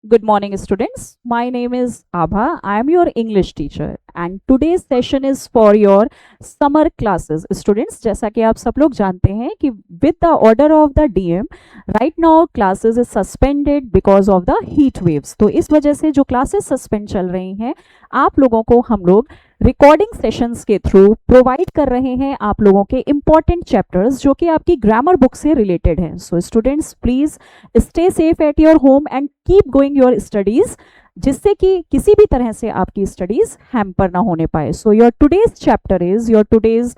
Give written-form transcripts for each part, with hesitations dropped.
Good morning, students. My name is Abha. I am your English teacher, and today's session is for your summer classes. Students, जैसा कि आप सब लोग जानते हैं कि with the order of the DM, right now classes is suspended because of the heat waves. तो इस वजह से जो classes suspend चल रही हैं, आप लोगों को हम लोग रिकॉर्डिंग सेशंस के थ्रू प्रोवाइड कर रहे हैं आप लोगों के इंपॉर्टेंट चैप्टर्स जो कि आपकी ग्रामर बुक से रिलेटेड हैं. So students, please stay safe at your home and keep going your studies, जिससे कि किसी भी तरह से आपकी स्टडीज हैम्पर ना होने पाए. So your today's chapter is your today's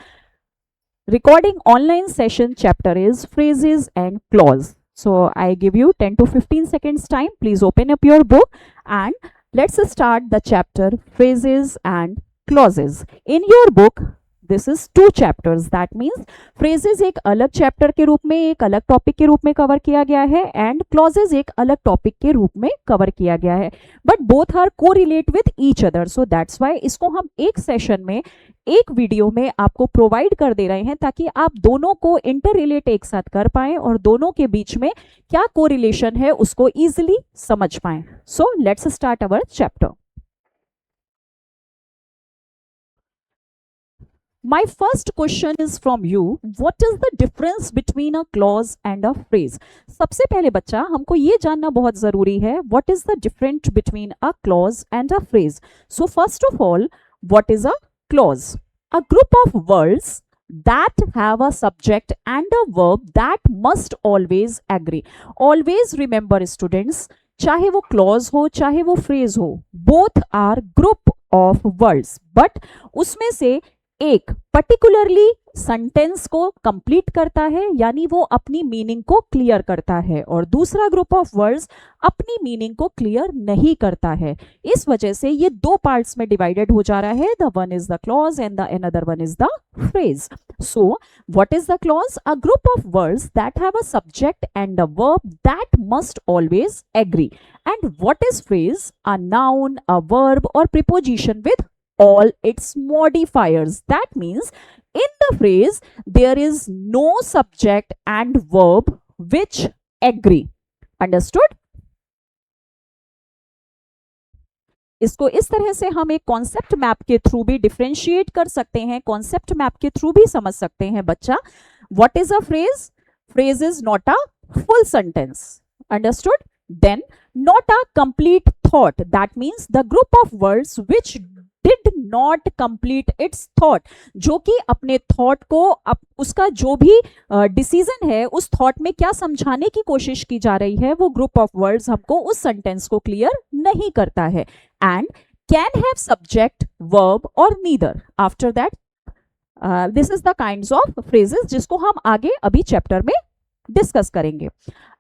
recording online session chapter is phrases and clause. So I give you 10 to 15 seconds time. Please open up your book and let's start the chapter phrases and clauses. In your book, this is two chapters. That means phrases एक अलग chapter के रूप में, एक अलग topic के रूप में cover किया गया है, and clauses एक अलग topic के रूप में cover किया गया है. But both are correlate with each other. So that's why इसको हम एक session में, एक वीडियो में आपको प्रोवाइड कर दे रहे हैं ताकि आप दोनों को इंटर रिलेट एक साथ कर पाएं और दोनों के बीच में क्या कोरिलेशन है उसको इजीली समझ पाएं. So let's start our chapter. My first question is from you. What is the difference between a clause and a phrase? सबसे पहले बच्चा हमको ये जानना बहुत जरूरी है. What is the difference between a clause and a phrase? So first of all, what is a clause? A group of words that have a subject and a verb that must always agree. Always remember students, चाहे वो clause हो चाहे वो phrase हो, both are group of words, but उसमें से एक particularly sentence को कंप्लीट करता है, यानी वो अपनी मीनिंग को क्लियर करता है, और दूसरा ग्रुप ऑफ वर्ड्स अपनी मीनिंग को क्लियर नहीं करता है. इस वजह से ये दो पार्ट्स में डिवाइडेड हो जा रहा है. The one is the clause and the another one is the phrase. So what is the clause? A group of words that have a subject and a verb that must always agree. And what is phrase? A noun, a verb और preposition with all its modifiers. That means in the phrase there is no subject and verb which agree. Understood? इसको इस तरह से हम एक concept map के through भी differentiate कर सकते हैं, कॉन्सेप्ट मैप के थ्रू भी समझ सकते हैं बच्चा. What is a phrase? Phrase is not a full sentence. Understood? Then not a complete thought. That means the group of words which did not complete its thought, जो कि अपने thought को उसका जो भी डिसीजन है उस थॉट में क्या समझाने की कोशिश की जा रही है, वो ग्रुप ऑफ वर्ड्स हमको उस सेंटेंस को क्लियर नहीं करता है. And can have subject, verb और neither. After that this is the kinds of phrases जिसको हम आगे अभी चैप्टर में डिस्कस करेंगे.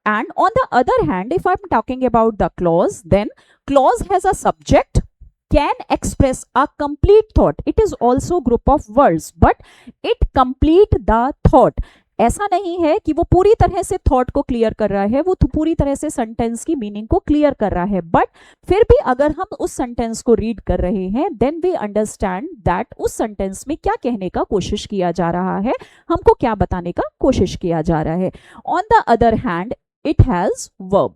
And on the other hand, if I am talking about the clause, then clause has a subject, can express a complete thought. It is also group of words, but it complete the thought. ऐसा नहीं है कि वो पूरी तरह से thought को clear कर रहा है, वो पूरी तरह से सेंटेंस की मीनिंग को क्लियर कर रहा है, बट फिर भी अगर हम उस सेंटेंस को रीड कर रहे हैं, देन वी अंडरस्टैंड दैट उस सेंटेंस में क्या कहने का कोशिश किया जा रहा है, हमको क्या बताने का कोशिश किया जा रहा है. On the other hand, it has verb.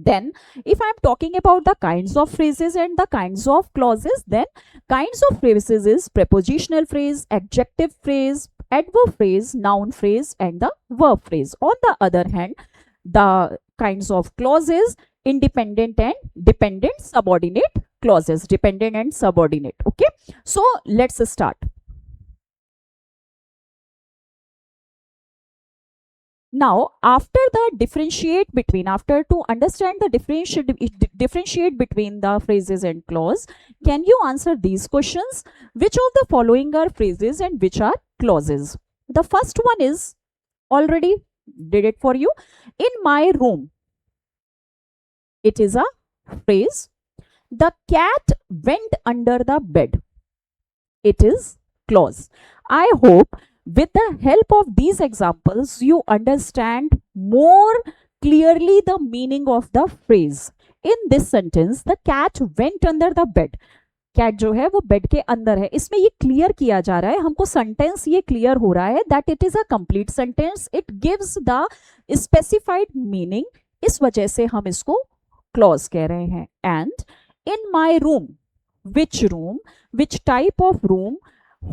Then if I am talking about the kinds of phrases and the kinds of clauses, then kinds of phrases is prepositional phrase, adjective phrase, adverb phrase, noun phrase and the verb phrase. On the other hand, the kinds of clauses, independent and dependent subordinate clauses. Dependent and subordinate. Okay, so let's start. Now, after to understand the differentiate between the phrases and clause, can you answer these questions? Which of the following are phrases and which are clauses? The first one is, already did it for you. In my room. It is a phrase. The cat went under the bed. It is clause. I hope with the help of these examples you understand more clearly the meaning of the phrase. In this sentence, the cat went under the bed. Cat जो है वो bed के अंदर है. इसमें ये clear किया जा रहा है, हमको सेंटेंस ये क्लियर हो रहा है that it is a complete sentence. It gives the specified meaning. इस वजह से हम इसको क्लॉज कह रहे हैं. And in my room, which room, which type of room,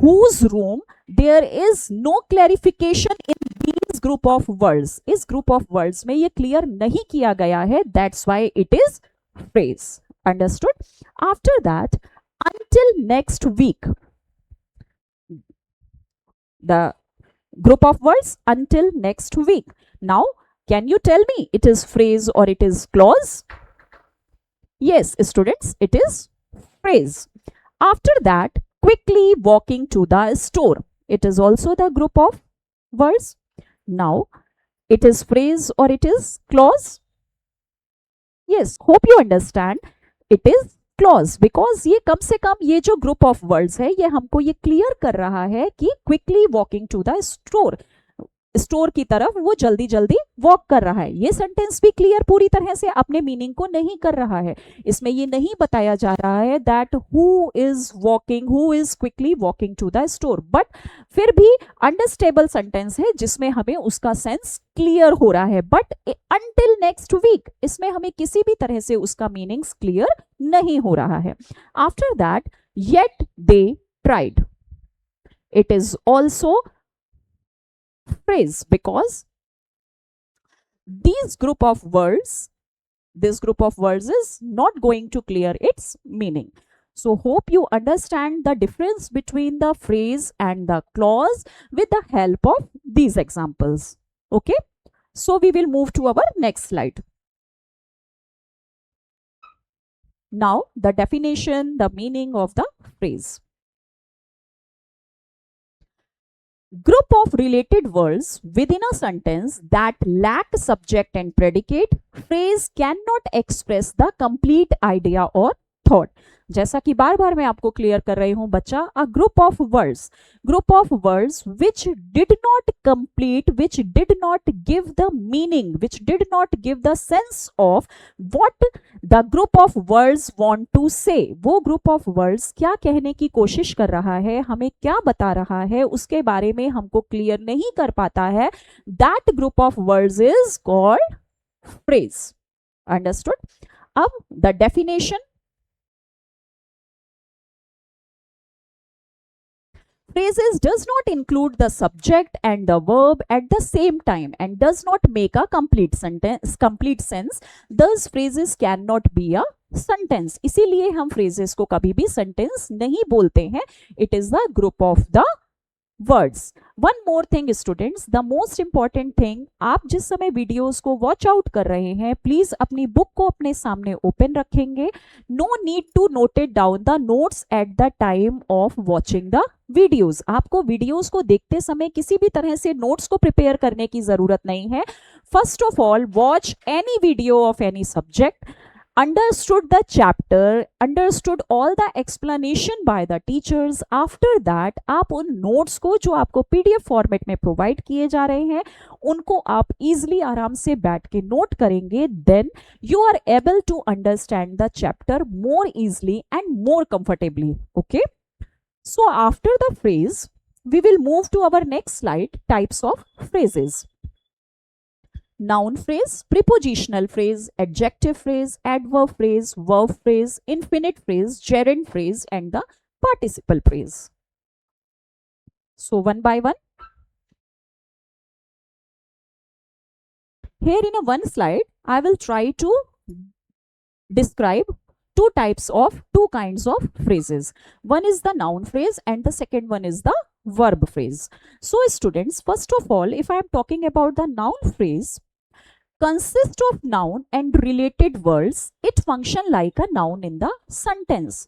whose room, there is no clarification in these group of words. इस group of words में ये clear नहीं किया गया है, that's why it is phrase. Understood? After that, until next week, the group of words until next week. Now, can you tell me it is phrase or it is clause? Yes, students, it is phrase. After that, quickly walking to the store. It is also the group of words. Now, it is phrase or it is clause? Yes, hope you understand. It is clause because ये कम से कम ये जो group of words है ये हमको ये clear कर रहा है कि quickly walking to the store, store की तरफ वो जल्दी जल्दी वॉक कर रहा है. ये सेंटेंस भी क्लियर पूरी तरह से अपने मीनिंग को नहीं कर रहा है. इसमें ये नहीं बताया जा रहा है that who is walking, who is quickly walking to the store, but फिर भी अंडरस्टेबल सेंटेंस है जिसमें हमें उसका सेंस क्लियर हो रहा है. बट अंटिल नेक्स्ट वीक इसमें हमें किसी भी तरह से उसका मीनिंग्स क्लियर नहीं हो रहा है. After that, yet they tried. It is also phrase because this group of words is not going to clear its meaning. So hope you understand the difference between the phrase and the clause with the help of these examples. Okay, so we will move to our next slide. Now the definition, the meaning of the phrase. Group of related words within a sentence that lack subject and predicate. Phrase cannot express the complete idea or thought. जैसा कि बार बार मैं आपको clear कर रही हूं बच्चा, a group of words which did not complete, which did not give the meaning, which did not give the sense of what the group of words want to say. वो group of words क्या कहने की कोशिश कर रहा है, हमें क्या बता रहा है, उसके बारे में हमको क्लियर नहीं कर पाता है. That group of words is called phrase. Understood? अब the definition. Phrases does not include the subject and the verb at the same time and does not make a complete sense. Thus phrases cannot be a sentence. इसीलिए हम phrases को कभी भी sentence नहीं बोलते हैं. It is the group of the words. One more thing students, the most important thing, आप जिस समय वीडियोस को वॉच आउट कर रहे हैं प्लीज अपनी बुक को अपने सामने ओपन रखेंगे. No need to note it down the notes at the time of watching the videos. आपको वीडियोस को देखते समय किसी भी तरह से नोट्स को प्रिपेयर करने की जरूरत नहीं है. First of all, watch any video of any subject, understood the chapter, understood all the explanation by the teachers. After that, आप उन notes को जो आपको PDF फॉर्मेट में प्रोवाइड किए जा रहे हैं उनको आप easily आराम से बैठ के नोट करेंगे. Then you are able to understand the chapter more easily and more comfortably. Okay. So after the phrase, we will move to our next slide, types of phrases. Noun phrase, prepositional phrase, adjective phrase, adverb phrase, verb phrase, infinite phrase, gerund phrase, and the participle phrase. So one by one. Here in one slide, I will try to describe two kinds of phrases. One is the noun phrase and the second one is the verb phrase. So students, first of all, if I am talking about the noun phrase, consist of noun and related words. It function like a noun in the sentence.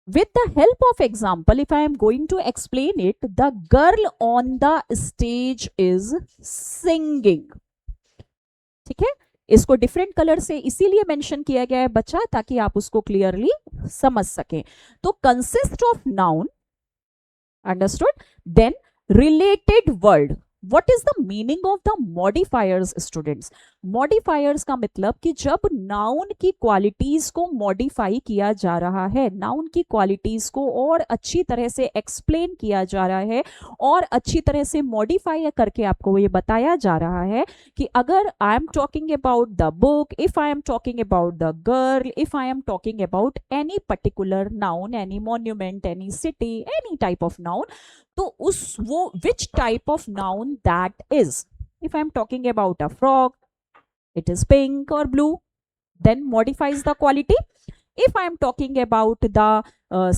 With the help of example, if I am going to explain it, the girl on the stage is singing. ठीक है, इसको different colour से इसीलिए mention किया गया है बच्चा ताकि आप उसको क्लियरली समझ सकें. तो consist of noun, understood. Then related word. What is the meaning of the modifiers, students? Modifiers का मतलब कि जब नाउन की क्वालिटीज को मॉडिफाई किया जा रहा है, नाउन की क्वालिटीज को और अच्छी तरह से एक्सप्लेन किया जा रहा है और अच्छी तरह से मॉडिफाई करके आपको ये बताया जा रहा है कि अगर आई am talking about the book, if I am talking about the girl, if I am talking about any particular noun, any monument, any city, any type of noun, तो उस वो which type of noun that is. If I am talking about a frog, it is pink or blue, then modifies the quality. If I am talking about the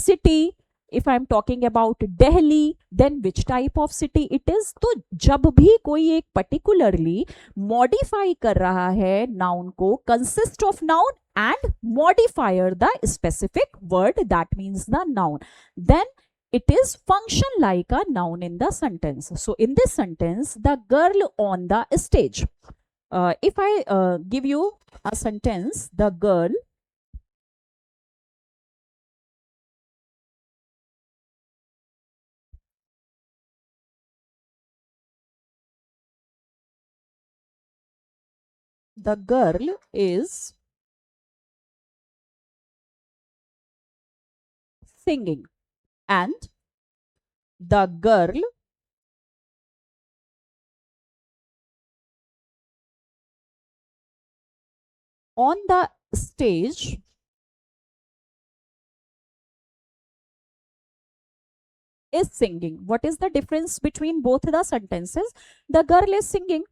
city, if I am talking about Delhi, then which type of city it is. तो जब भी कोई एक particularly modify कर रहा है noun को, consist of noun and modifier the specific word, that means the noun, then it is function like a noun in the sentence. So in this sentence, the girl on the stage. If I give you a sentence, the girl is singing, and the girl on the stage is singing. What is the difference between both the sentences? The girl is singing,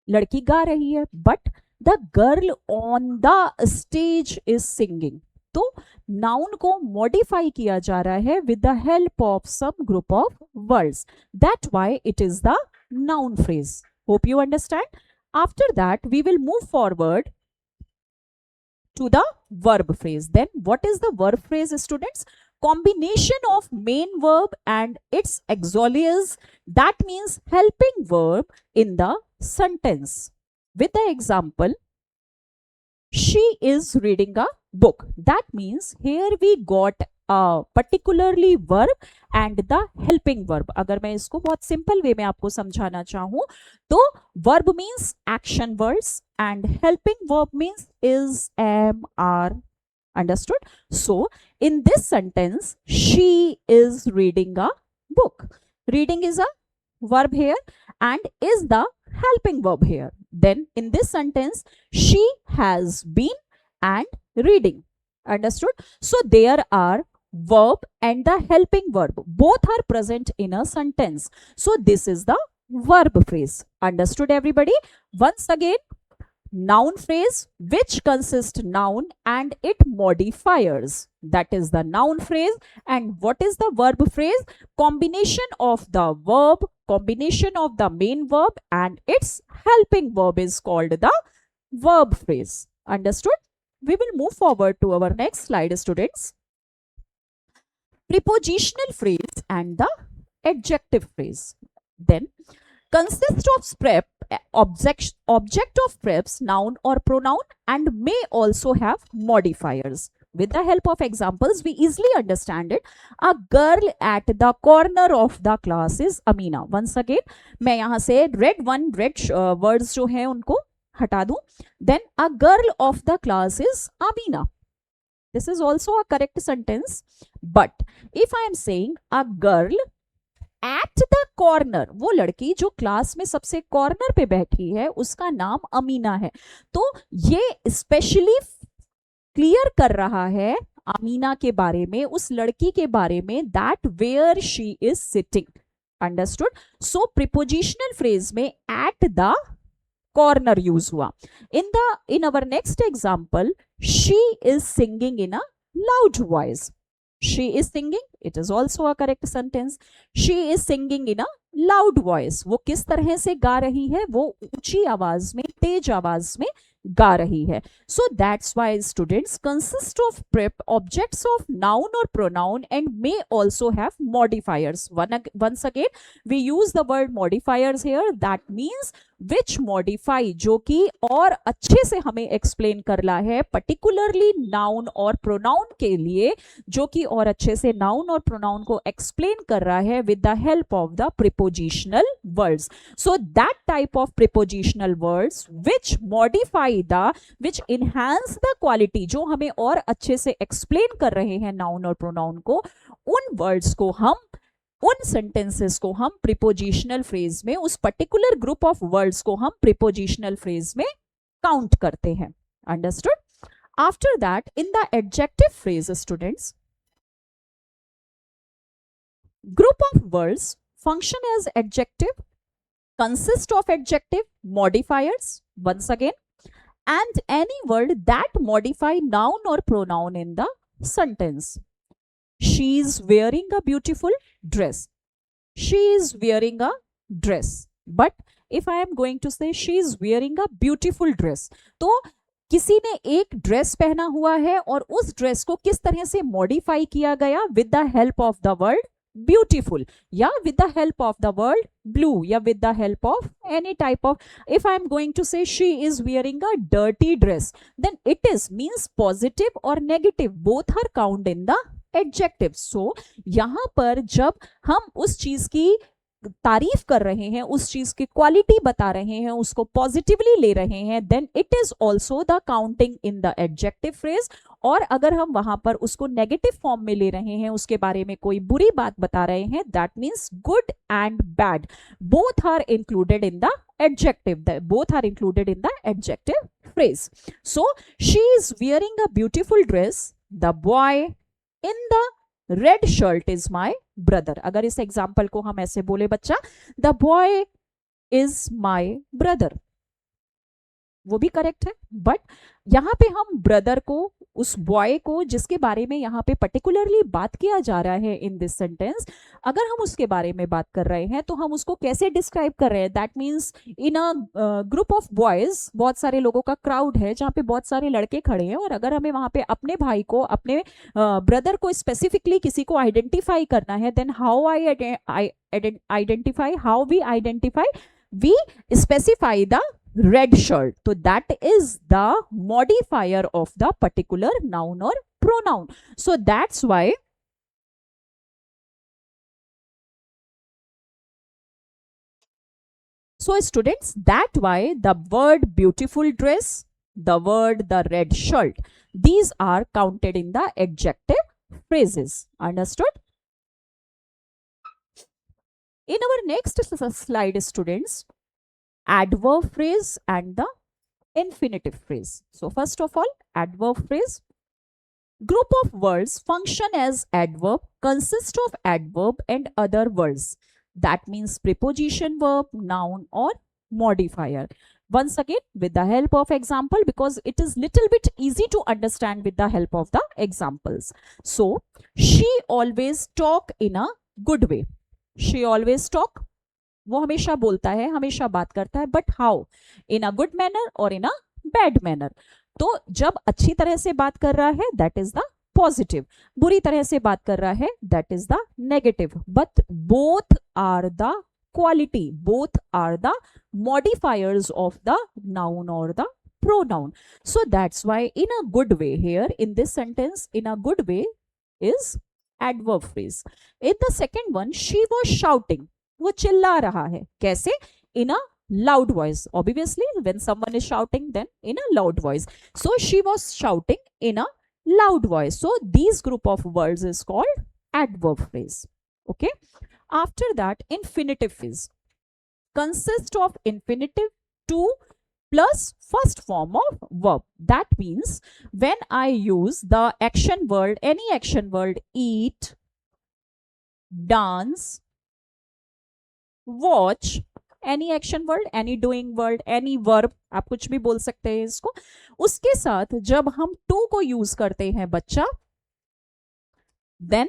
लड़की गा रही है, but the girl on the stage is singing. तो noun को modify किया जा रहा है with the help of some group of words. That why it is the noun phrase. Hope you understand. After that we will move forward to the verb phrase. Then what is the verb phrase, students? Combination of main verb and its auxiliaries, that means helping verb in the sentence. With the example, she is reading a book. That means here we got a particularly verb and the helping verb. अगर मैं इसको बहुत simple way में आपको समझाना चाहूँ तो verb means action words and helping verb means is, am, are. Understood? So in this sentence, she is reading a book. Reading is a verb here and is the helping verb here. Then in this sentence, she has been and reading. Understood? So there are verb and the helping verb. Both are present in a sentence. So this is the verb phrase. Understood, everybody? Once again, noun phrase which consists noun and it modifiers, that is the noun phrase. And what is the verb phrase? Combination of the verb, combination of the main verb and its helping verb is called the verb phrase. Understood? We will move forward to our next slide, students. Prepositional phrase and the adjective phrase. Then consist of prep, object of preps, noun or pronoun, and may also have modifiers. With the help of examples, we easily understand it. A girl at the corner of the class is Amina. Once again, मैं यहाँ से red words जो हैं उनको हटा दूँ. Then a girl of the class is Amina. This is also a correct sentence. But if I am saying a girl at the corner, वो लड़की जो क्लास में सबसे कॉर्नर पे बैठी है उसका नाम अमीना है, तो ये स्पेशली क्लियर कर रहा है अमीना के बारे में, उस लड़की के बारे में, that where she is sitting. Understood? So prepositional phrase में एट द कॉर्नर यूज हुआ. In our next example, she is singing in a loud voice. She is singing, it is also a correct sentence. She is singing in a loud voice. वो किस तरह से गा रही है? वो ऊंची आवाज में, तेज आवाज में गा रही है. So that's why students consist of prep, objects of noun or pronoun and may also have modifiers. Once again, we use the word modifiers here. That means which modify, जो कि और अच्छे से हमें एक्सप्लेन करना है पर्टिकुलरली नाउन और pronoun के लिए, जो कि और अच्छे से नाउन और प्रोनाउन को एक्सप्लेन कर रहा है with the help of the prepositional words. So that type of prepositional words which modify the, which enhance the quality, जो हमें और अच्छे से एक्सप्लेन कर रहे हैं नाउन और प्रोनाउन को, उन वर्ड्स को हम, उन सेंटेंसेस को हम प्रीपोजिशनल फ्रेज में, उस पर्टिकुलर ग्रुप ऑफ वर्ड्स को हम प्रीपोजिशनल फ्रेज में काउंट करते हैं. Understood? After that in the adjective phrase students, group of words function as adjective, consist of adjective modifiers once again, and any word that modify noun or pronoun in the sentence. She is wearing a beautiful dress. She is wearing a dress. But if I am going to say she is wearing a beautiful dress, तो किसी ने एक dress पहना हुआ है और उस dress को किस तरह से मॉडिफाई किया गया, with the help of the word beautiful, या with the help of the word blue, या with the help of any type of. If I am going to say she is wearing a dirty dress, then it is means positive or negative, both are count in the adjective. So यहाँ पर जब हम उस चीज की तारीफ कर रहे हैं, उस चीज की क्वालिटी बता रहे हैं, उसको पॉजिटिवली ले रहे हैं, then it is also the counting in the adjective phrase. और अगर हम वहां पर उसको नेगेटिव फॉर्म में ले रहे हैं, उसके बारे में कोई बुरी बात बता रहे हैं, that means good and bad, both are included in the adjective, both are included in the adjective phrase. So she is wearing a beautiful dress, the boy in the red shirt is my brother. अगर इस example को हम ऐसे बोले बच्चा, the boy is my brother, वो भी correct है. बट यहाँ पे हम ब्रदर को, उस बॉय को जिसके बारे में यहाँ पे पर्टिकुलरली बात किया जा रहा है इन दिस सेंटेंस, अगर हम उसके बारे में बात कर रहे हैं तो हम उसको कैसे डिस्क्राइब कर रहे हैं. That means in a group of boys, बहुत सारे लोगों का क्राउड है जहाँ पे बहुत सारे लड़के खड़े हैं, और अगर हमें वहाँ पे अपने भाई को, अपने ब्रदर को स्पेसिफिकली किसी को आइडेंटिफाई करना है, then how I identify, how we identify, we specify the red shirt. So that is the modifier of the particular noun or pronoun. So that's why students, that why the word beautiful dress, the word the red shirt, these are counted in the adjective phrases. Understood? In our next slide students, adverb phrase and the infinitive phrase. So first of all, adverb phrase. Group of words function as adverb, consist of adverb and other words. That means preposition, verb, noun or modifier. Once again, with the help of example, because it is little bit easy to understand with the help of the examples. So she always talk in a good way. She always talk, वो हमेशा बोलता है, हमेशा बात करता है, but how, in a good manner और इन a bad manner. तो जब अच्छी तरह से बात कर रहा है, दैट इज द पॉजिटिव, बुरी तरह से बात कर रहा है, that is the negative. But both are the quality, both are the modifiers of the noun और the pronoun. So that's why in a good way here in this sentence, in a good way is adverb phrase. In the second one, she was shouting, वो चिल्ला रहा है, कैसे? इन अ loud voice. Obviously, when someone is shouting, then in a loud voice. So she was shouting in a loud voice. So these group of words is called adverb phrase. Okay. After that, infinitive phrase consists of infinitive to plus first form of verb. That means when I use the action word, any action word, eat, dance, watch, any action word, any doing word, any verb, आप कुछ भी बोल सकते हैं इसको, उसके साथ जब हम to को यूज करते हैं बच्चा, then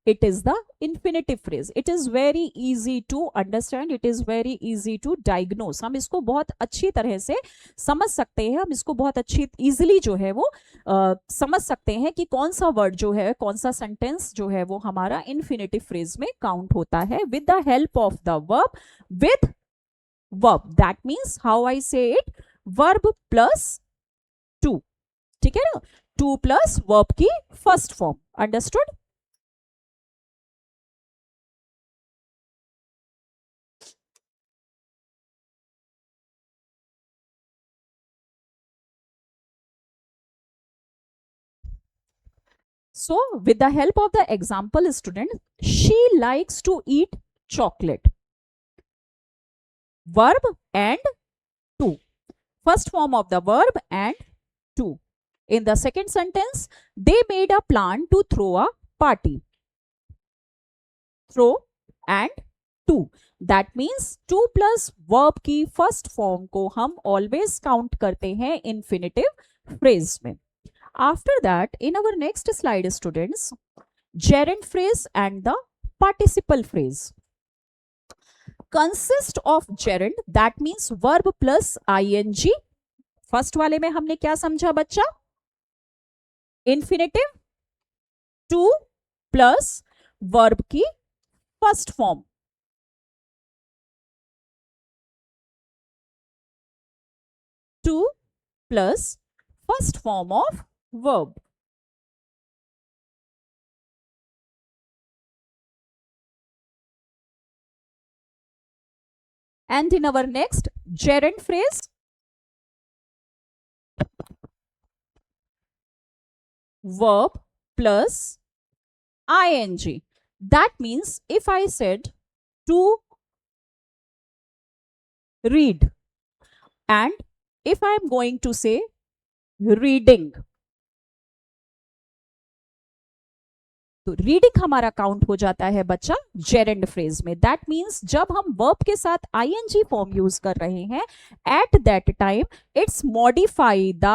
it is the infinitive phrase. It is very easy to understand, it is very easy to diagnose. हम इसको बहुत अच्छी तरह से समझ सकते हैं, हम इसको बहुत अच्छी इजीली जो है वो समझ सकते हैं कि कौन सा वर्ड जो है, कौन सा सेंटेंस जो है वो हमारा infinitive phrase में काउंट होता है, with the help of the verb, with verb. That means how I say it, verb plus to. ठीक है ना, to plus verb की first form. Understood? So with the help of the example student, she likes to eat chocolate. Verb and to. First form of the verb and to. In the second sentence, they made a plan to throw a party. Throw and to. That means to plus verb की first form को हम always count करते हैं infinitive phrase में. After that, in our next slide, students, gerund phrase and the participle phrase consist of gerund, that means verb plus ing. First वाले में हमने क्या समझा बच्चा, इन्फिनेटिव टू प्लस वर्ब की first form. Two plus first form of verb. And in our next gerund phrase, verb plus ing. That means if I said to read and if I am going to say reading, तो reading हमारा count हो जाता है बच्चा gerund phrase में. That means जब हम verb के साथ आईएनजी फॉर्म यूज कर रहे हैं, at that time its modify the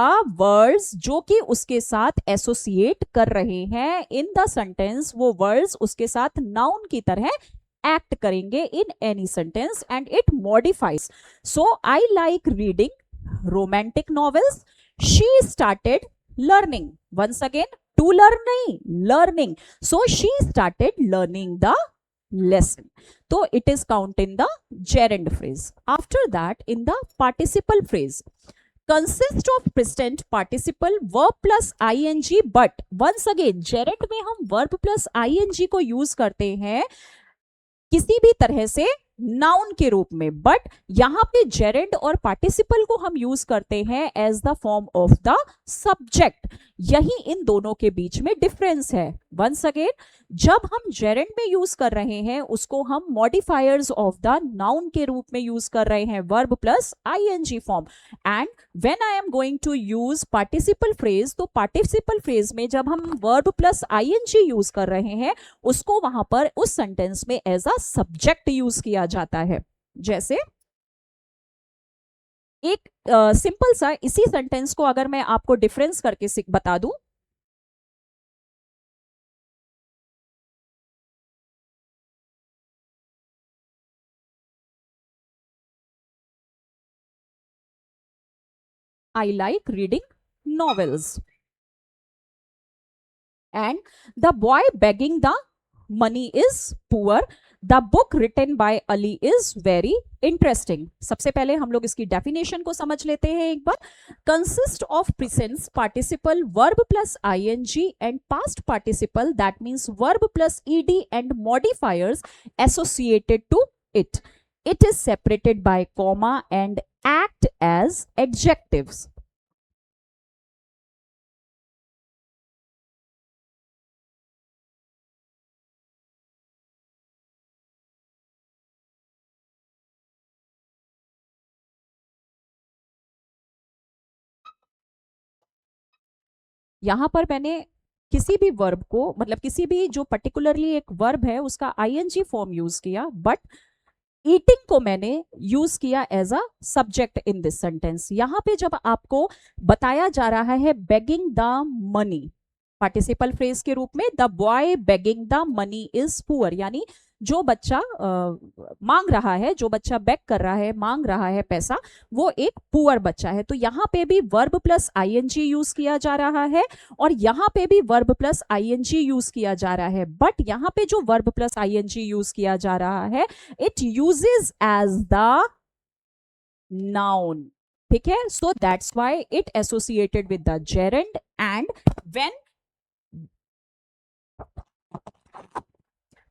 words जो कि उसके साथ एसोसिएट कर रहे हैं इन द सेंटेंस. वो वर्ड्स उसके साथ नाउन की तरह एक्ट करेंगे in any sentence and it modifies. So I like reading romantic novels. She started learning. Once again, to learn nahi, learning. So she started learning the lesson. So it is count in the gerund phrase. After that, in the participle phrase, consist of present participle verb plus ing. But once again, gerund में हम verb plus ing को use करते हैं किसी भी तरह से noun के रूप में, बट यहां पे जेरेंड और पार्टिसिपल को हम यूज करते हैं as the form of the subject. यही इन दोनों के बीच में डिफरेंस है. वंस अगेन, जब हम जेरेंड में यूज कर रहे हैं उसको हम मॉडिफायर्स ऑफ द नाउन के रूप में यूज कर रहे हैं, verb plus ING form. And when I am going to use participle phrase, तो पार्टिसिपल फ्रेज में जब हम वर्ब प्लस आईएनजी यूज कर रहे हैं उसको वहां पर उस सेंटेंस में एज अ सब्जेक्ट यूज किया जाता है. जैसे एक सिंपल सा इसी सेंटेंस को अगर मैं आपको डिफरेंस करके बता दूं, I like reading novels and the boy begging the money is poor. The book written by Ali is very interesting. सबसे पहले हम लोग इसकी डेफिनेशन को समझ लेते हैं एक बार. Consist of presence participle verb plus ING and past participle, that means verb plus ED and modifiers associated to it. It is separated by comma and act as adjectives. यहां पर मैंने किसी भी वर्ब को, मतलब किसी भी जो पर्टिकुलरली एक वर्ब है उसका आईएनजी फॉर्म यूज किया, बट ईटिंग को मैंने यूज किया as a subject in this sentence. यहां पे जब आपको बताया जा रहा है begging the money, participle phrase के रूप में, the boy begging the money is poor, यानी जो बच्चा मांग रहा है, जो बच्चा बेग कर रहा है, मांग रहा है पैसा, वो एक पुअर बच्चा है. तो यहाँ पे भी वर्ब प्लस आईएनजी यूज किया जा रहा है और यहाँ पे भी वर्ब प्लस आईएनजी यूज किया जा रहा है. बट यहाँ पे जो वर्ब प्लस आईएनजी यूज किया जा रहा है, it uses as the noun. ठीक है, so that's why it associated with the gerund. And when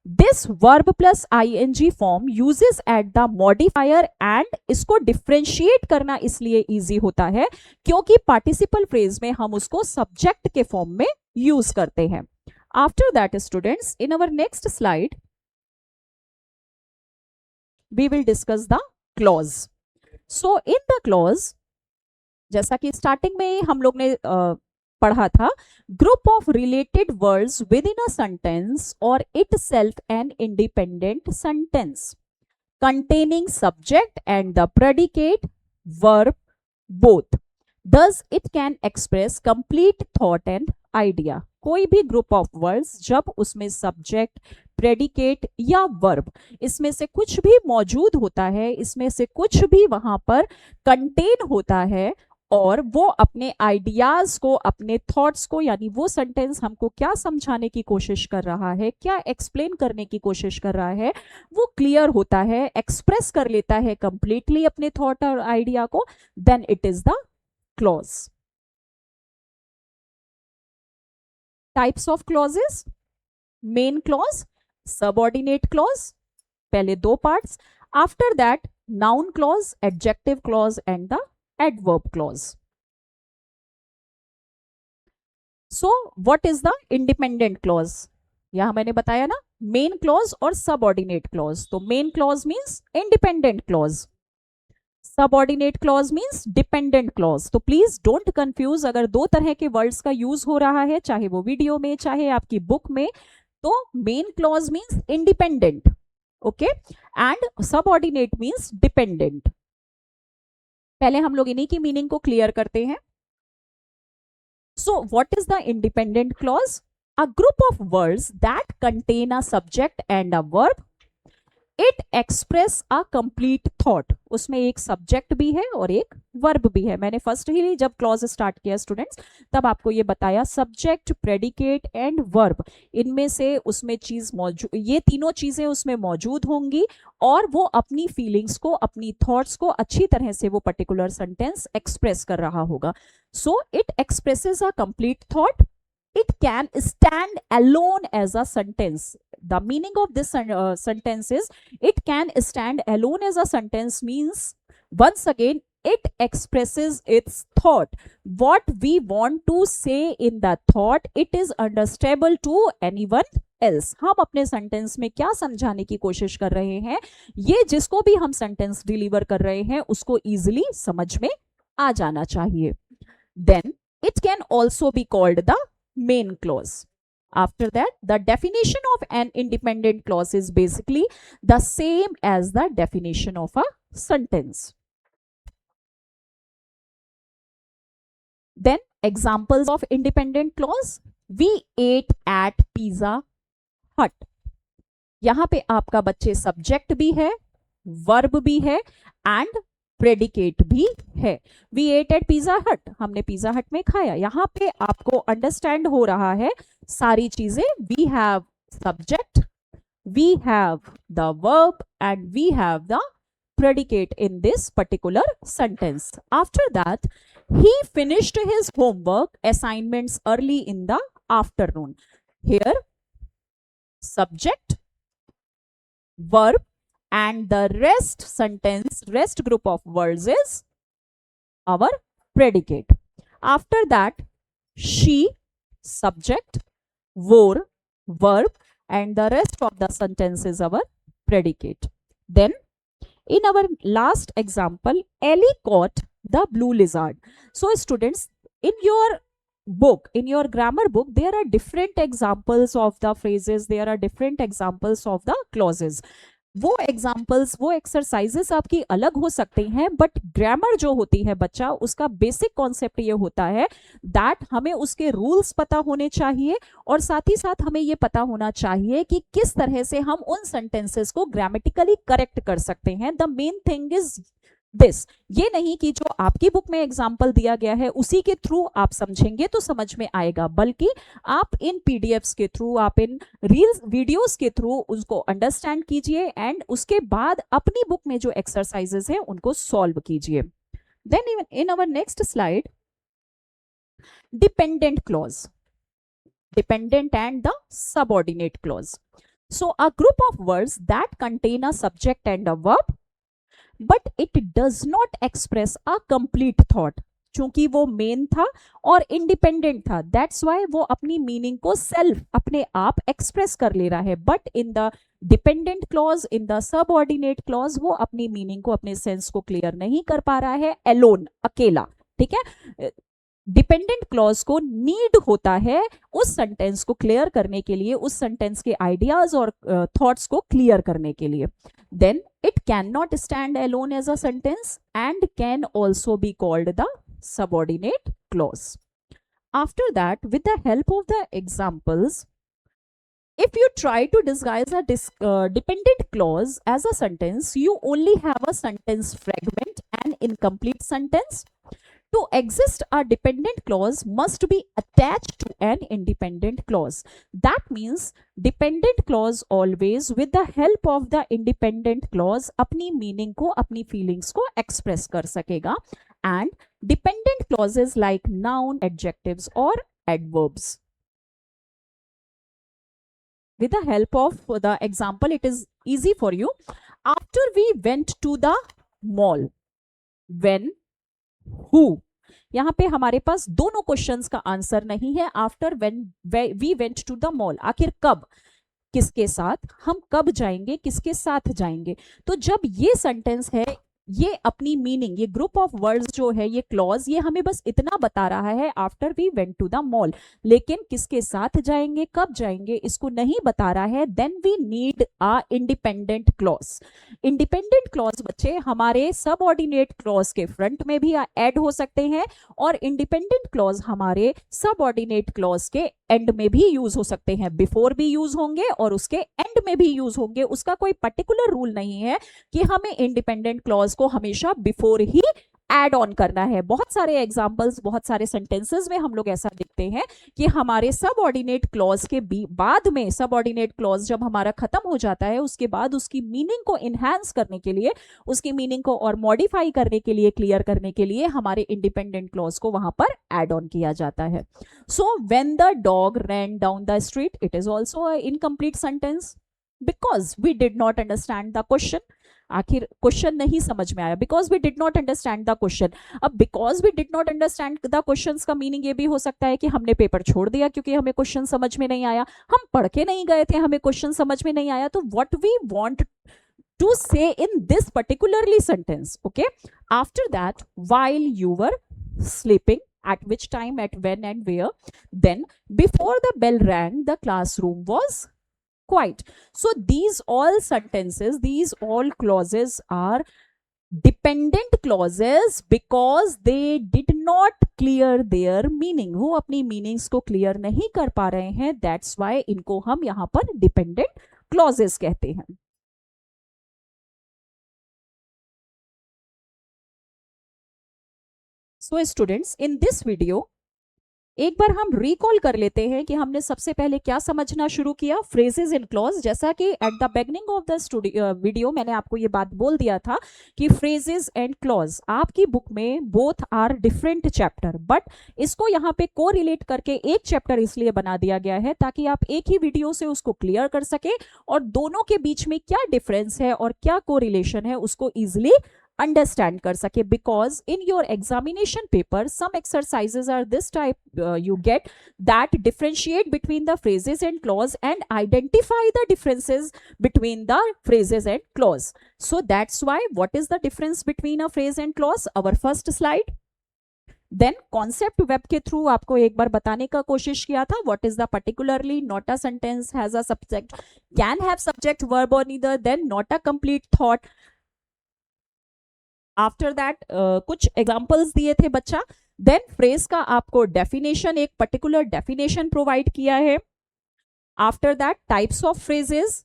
this verb plus ing form uses at the modifier, and इसको डिफ्रेंशिएट करना इसलिए इजी होता है क्योंकि पार्टिसिपल फ्रेज में हम उसको सब्जेक्ट के फॉर्म में यूज करते हैं. After that students, in our next slide we will discuss the clause. So in the clause, जैसा कि स्टार्टिंग में हम लोग ने पढ़ा था, group of related words with in a sentence और itself an independent sentence containing subject and the predicate verb both. Thus it can express complete thought and idea. कोई भी ग्रुप ऑफ वर्ड्स जब उसमें subject, predicate या verb इसमें से कुछ भी मौजूद होता है, इसमें से कुछ भी वहां पर कंटेन होता है और वो अपने आइडियाज को, अपने थॉट्स को, यानी वो सेंटेंस हमको क्या समझाने की कोशिश कर रहा है, क्या एक्सप्लेन करने की कोशिश कर रहा है, वो क्लियर होता है, एक्सप्रेस कर लेता है कंप्लीटली अपने थॉट और आइडिया को, then it is the clause. Types of clauses: main clause, subordinate clause, पहले दो parts. After that noun clause, adjective clause and the adverb clause. So what is the independent clause? यहां मैंने बताया ना, main clause और subordinate clause. तो main clause means independent clause, subordinate clause means dependent clause. तो please don't confuse, अगर दो तरह के वर्ड्स का यूज हो रहा है, चाहे वो वीडियो में चाहे आपकी बुक में, तो main clause means independent, okay, and subordinate means dependent. पहले हम लोग इन्हीं की मीनिंग को क्लियर करते हैं. सो what is the independent clause? A group of words that contain a subject and a verb. It express a complete thought. उसमें एक सब्जेक्ट भी है और एक वर्ब भी है. मैंने फर्स्ट ही जब क्लॉज स्टार्ट किया स्टूडेंट्स, तब आपको ये बताया सब्जेक्ट, प्रेडिकेट एंड वर्ब, इनमें से उसमें चीज मौजूद, ये तीनों चीजें उसमें मौजूद होंगी और वो अपनी फीलिंग्स को, अपनी थॉट्स को अच्छी तरह से वो पर्टिकुलर सेंटेंस एक्सप्रेस कर रहा होगा. So it expresses a complete thought. It can stand alone as a sentence. The meaning of this sentence is it can stand alone as a sentence means, once again, it expresses its thought. What we want to say in the thought, it is understandable to anyone else. हम अपने sentence में क्या समझाने की कोशिश कर रहे हैं, ये जिसको भी हम सेंटेंस डिलीवर कर रहे हैं उसको इजिली समझ में आ जाना चाहिए. Then it can also be called the main clause. After that, the definition of an independent clause is basically the same as the definition of a sentence. Then examples of independent clause: we ate at Pizza Hut. यहां पे आपका बच्चे subject भी है, verb भी है and predicate भी है. वी एट एट पिज्जा हट, हमने पिज्जा हट में खाया. यहां पे आपको अंडरस्टैंड हो रहा है सारी चीजें. We have subject, we have the verb and we have the predicate in this particular sentence. After that, he finished his homework assignments early in the afternoon. Here subject, verb, and the rest sentence, rest group of words is our predicate. After that, she, subject, wore, verb, and the rest of the sentence is our predicate. Then in our last example, Ellie caught the blue lizard. So students, in your book, in your grammar book, there are different examples of the phrases, there are different examples of the clauses. वो examples, वो exercises आपकी अलग हो सकते हैं, but grammar जो होती है बच्चा, उसका बेसिक कॉन्सेप्ट ये होता है दैट हमें उसके रूल्स पता होने चाहिए और साथ ही साथ हमें ये पता होना चाहिए कि किस तरह से हम उन सेंटेंसेस को ग्रामेटिकली करेक्ट कर सकते हैं. The main thing is this, ये नहीं कि जो आपकी बुक में एग्जाम्पल दिया गया है उसी के थ्रू आप समझेंगे तो समझ में आएगा, बल्कि आप इन पीडीएफ्स के थ्रू, आप इन रील्स वीडियोस के थ्रू उसको अंडरस्टैंड कीजिए एंड उसके बाद अपनी बुक में जो एक्सरसाइजेस हैं उनको सॉल्व कीजिए। Then in our next slide, dependent clause, dependent and the subordinate clause. So a group of words that contain a subject and a verb, but it does not express a complete thought. चूंकि वो main था और independent था, that's why वो अपनी meaning को self अपने आप एक्सप्रेस कर ले रहा है, but in the dependent clause, in the subordinate clause, वो अपनी मीनिंग को, अपने सेंस को क्लियर नहीं कर पा रहा है एलोन, अकेला। ठीक है, डिपेंडेंट क्लॉज को नीड होता है उस सेंटेंस को क्लियर करने के लिए, उस सेंटेंस के आइडियाज और थॉट्स को क्लियर करने के लिए। Then it can not stand alone as a sentence and can also be called the subordinate clause. After that, with the help of the examples, if you try to disguise a dependent clause as a sentence, you only have a sentence fragment, an incomplete sentence. To exist, a dependent clause must be attached to an independent clause. That means dependent clause always, with the help of the independent clause, अपनी meaning को, अपनी feelings को express कर सकेगा. And dependent clauses like noun, adjectives or adverbs. With the help of the example, it is easy for you. After we went to the mall, when, who, यहाँ पे हमारे पास दोनों क्वेश्चंस का आंसर नहीं है। After when we went to the mall, आखिर कब, किसके साथ, हम कब जाएंगे, किसके साथ जाएंगे। तो जब ये सेंटेंस है, ये अपनी मीनिंग, ये ग्रुप ऑफ वर्ड्स जो है, ये क्लॉज, ये हमें बस इतना बता रहा है after we went to the mall, लेकिन किसके साथ जाएंगे, कब जाएंगे, इसको नहीं बता रहा है। Then we need a independent clause. Independent clause बच्चे हमारे सबऑर्डिनेट क्लॉज के फ्रंट में भी ऐड हो सकते हैं और इंडिपेंडेंट क्लॉज हमारे सबऑर्डिनेट क्लॉज के एंड में भी यूज हो सकते हैं। बिफोर भी यूज होंगे और उसके एंड में भी यूज होंगे। उसका कोई पर्टिकुलर रूल नहीं है कि हमें इंडिपेंडेंट क्लॉज को हमेशा बिफोर ही ऐड ऑन करना है। बहुत सारे एग्जांपल्स, बहुत सारे सेंटेंसेस में हम लोग ऐसा देखते हैं कि हमारे सबऑर्डिनेट क्लॉज के बाद में, सबऑर्डिनेट क्लॉज जब हमारा खत्म हो जाता है, उसके बाद उसकी मीनिंग को इनहैंस करने के लिए, उसकी मीनिंग को और मॉडिफाई करने के लिए, क्लियर करने के लिए हमारे इंडिपेंडेंट क्लॉज को वहां पर ऐड ऑन किया जाता है। So when the dog ran down the street, it is also a incomplete sentence because we did not understand the question. आखिर क्वेश्चन नहीं समझ में आया, because we did not understand the question. अब because we did not understand the question का meaning ये भी हो सकता है कि हमने पेपर छोड़ दिया क्योंकि हमें क्वेश्चन समझ में नहीं आया, हम पढ़ के नहीं गए थे, हमें क्वेश्चन समझ में नहीं आया। तो व्हाट वी वांट टू से in this particularly sentence, okay, after that, while you were sleeping, at which time, at when and where, then before the bell rang, the classroom was quiet. So these all sentences, these all clauses are dependent clauses because they did not clear their meaning. वो अपनी meanings को clear नहीं कर पा रहे हैं, that's why इनको हम यहाँ पर dependent clauses कहते हैं। So students, in this video, एक बार हम रिकॉल कर लेते हैं कि हमने सबसे पहले क्या समझना शुरू किया, फ्रेजेस इन क्लॉज। जैसा कि at the beginning of the video मैंने आपको ये बात बोल दिया था कि फ्रेजेस एंड क्लॉज आपकी बुक में both are different chapter, but इसको यहाँ पे को रिलेट करके एक चैप्टर इसलिए बना दिया गया है ताकि आप एक ही वीडियो से उसको क्लियर कर सके और दोनों के बीच में क्या डिफरेंस है और क्या को रिलेशन है उसको इजिली understand कर सके। because in your examination paper some exercises are this type you get that differentiate between the phrases and clause and identify the differences between the phrases and clause. So that's why, what is the difference between a phrase and clause, our first slide. Then concept web के through आपको एक बार बताने का कोशिश किया था, what is the particularly, not a sentence has a subject, can have subject verb और neither, then not a complete thought. After that कुछ एग्जाम्पल्स दिए थे बच्चा। देन फ्रेज का आपको डेफिनेशन, एक पर्टिकुलर डेफिनेशन प्रोवाइड किया है। After that types of phrases,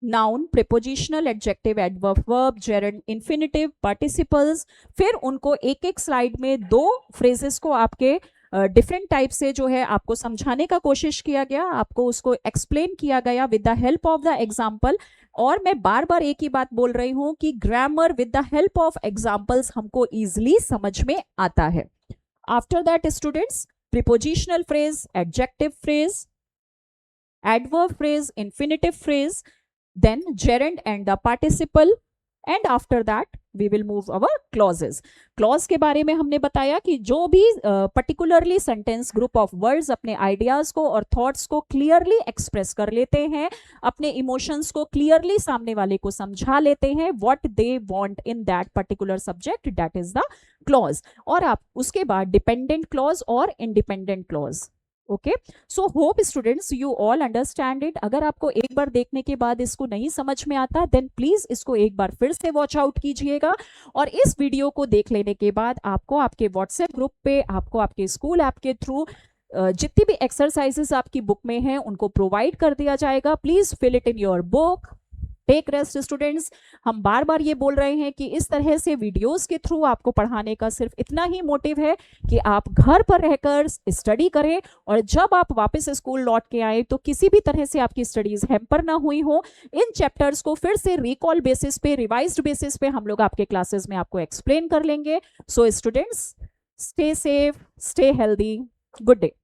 noun, prepositional, adjective, adverb, verb, gerund, infinitive, participles. फिर उनको एक एक स्लाइड में 2 फ्रेजेस को आपके डिफरेंट टाइप से जो है आपको समझाने का कोशिश किया गया, आपको उसको एक्सप्लेन किया गया with the help of the example. और मैं बार बार एक ही बात बोल रही हूं कि grammar with the help of examples हमको इजिली समझ में आता है। After that students, prepositional phrase, adjective phrase, adverb phrase, infinitive phrase, then gerund and the participle, and after that we will move our clauses. clause के बारे में हमने बताया कि जो भी particularly sentence group of words अपने ideas को और thoughts को clearly express कर लेते हैं, अपने emotions को clearly सामने वाले को समझा लेते हैं, what they want in that particular subject, that is the clause. और आप उसके बाद dependent clause और independent clause. Okay, so hope students you all understand it. अगर आपको एक बार देखने के बाद इसको नहीं समझ में आता, देन प्लीज इसको एक बार फिर से वॉच आउट कीजिएगा। और इस वीडियो को देख लेने के बाद आपको आपके व्हाट्सएप ग्रुप पे, आपको आपके स्कूल ऐप के थ्रू जितनी भी एक्सरसाइजेस आपकी बुक में हैं उनको प्रोवाइड कर दिया जाएगा। Please fill it in your book, take rest students. हम बार बार ये बोल रहे हैं कि इस तरह से वीडियोस के थ्रू आपको पढ़ाने का सिर्फ इतना ही मोटिव है कि आप घर पर रहकर स्टडी करें, और जब आप वापस स्कूल लौट के आए तो किसी भी तरह से आपकी स्टडीज हैम्पर ना हुई हो। इन चैप्टर्स को फिर से रिकॉल बेसिस पे, रिवाइज्ड बेसिस पे हम लोग आपके क्लासेस में आपको एक्सप्लेन कर लेंगे। So students, stay safe, stay healthy, good day.